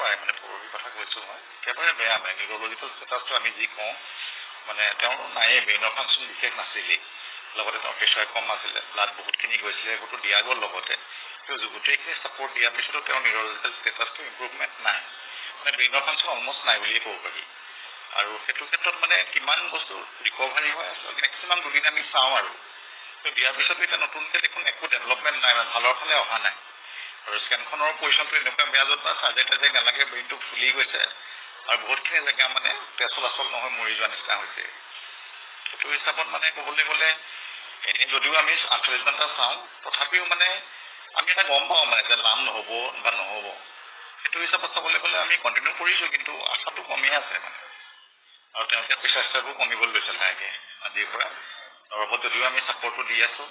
পাৰে মানে পৰহি কথা কৈছোঁ মই একেবাৰে বেয়া মানে নিউৰলজিকেল ষ্টেটাছটো আমি যি কওঁ মানে তেওঁৰ নায়েই ব্ৰেইনৰ ফাংচন বিশেষ নাছিলেই লগতে তেওঁৰ প্ৰেছাৰ কম আছিলে ব্লাড বহুতখিনি গৈছিলে সেইবোৰতো দিয়া গ'ল লগতে কিন্তু গোটেইখিনি ছাপৰ্ট দিয়াৰ পিছতো তেওঁৰ নিউৰলজিকেল ষ্টেটাছটো ইম্প্ৰুভমেণ্ট নাই মানে ব্ৰেইনৰ ফাংচন অলমষ্ট নাই বুলিয়ে ক'ব পাৰি আৰু সেইটো ক্ষেত্ৰত মানে কিমান বস্তু ৰিকভাৰী হয় আচলতে মেক্সিমাম দুদিন আমি চাওঁ আৰু দিয়াৰ পিছতো এতিয়া নতুনকৈ দেখোন একো ডেভেলপমেণ্ট নাই মানে ভালৰ ফালে অহা নাই আৰু স্কেনখনৰ পজিশ্যনটো এনেকুৱা বেয়া য'ত চাৰ্জাৰী তাৰ্জাৰী নালাগে ব্ৰেইনটো ফুলি গৈছে আৰু বহুতখিনি জেগা মানে তেজ চলাচল নহয় মৰি যোৱা নিচিনা হৈছে সেইটো হিচাপত মানে ক'বলৈ গ'লে এনেই যদিও আমি 48 ঘণ্টা চাওঁ তথাপিও মানে আমি এটা গম পাওঁ মানে যে লাভ নহ'ব বা নহ'ব সেইটো হিচাপত চাবলৈ গ'লে আমি কণ্টিনিউ কৰিছোঁ কিন্তু আশাটো কমিয়ে আছে মানে আৰু তেওঁলোকে প্ৰেছাৰ ষ্টেবোৰ কমিবলৈ লৈছে লাহেকৈ আজিৰ পৰা দৰৱত যদিও আমি ছাপৰ্টটো দি আছোঁ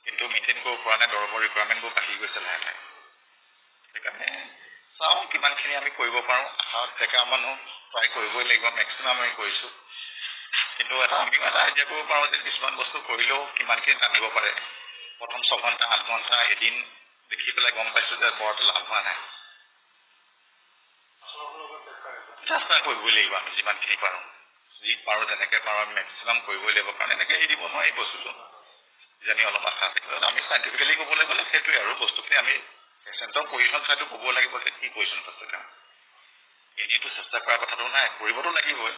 কিন্তু মেইনটেইন কৰিব পৰা নাই দৰৱৰ ৰিকুৱাৰমেণ্টবোৰ বাঢ়ি গৈছে লাহে লাহে সেইকাৰণে চাওঁ কিমানখিনি আমি কৰিব পাৰোঁ আশা ডেকা মানুহ ট্ৰাই কৰিবই লাগিব মেক্সিমাম আমি কৰিছোঁ কিন্তু আমিও এটা আইডিয়া কৰিব পাৰোঁ যে কিছুমান বস্তু কৰিলেও কিমানখিনি টানিব পাৰে প্ৰথম 6 ঘণ্টা 8 ঘণ্টা এদিন দেখি পেলাই গম পাইছোঁ যে বৰ লাভ হোৱা নাই চেষ্টা কৰিবই লাগিব আমি যিমানখিনি পাৰোঁ যি পাৰোঁ যেনেকৈ পাৰোঁ আমি মেক্সিমাম কৰিবই লাগিব কাৰণ এনেকৈ এৰি দিব নোৱাৰি বস্তুটো কিজানি অলপ আশা আছে আমি চাইণ্টিফিকেলি ক'বলৈ গ'লে সেইটোৱে আৰু বস্তুখিনি আমি পেচেণ্টৰ পজিশ্যন চাইটো ক'ব লাগিব যে কি পজিশ্যন আছে তেওঁ এনেইতো চেষ্টা কৰাৰ কথাটো নাই কৰিবতো লাগিবই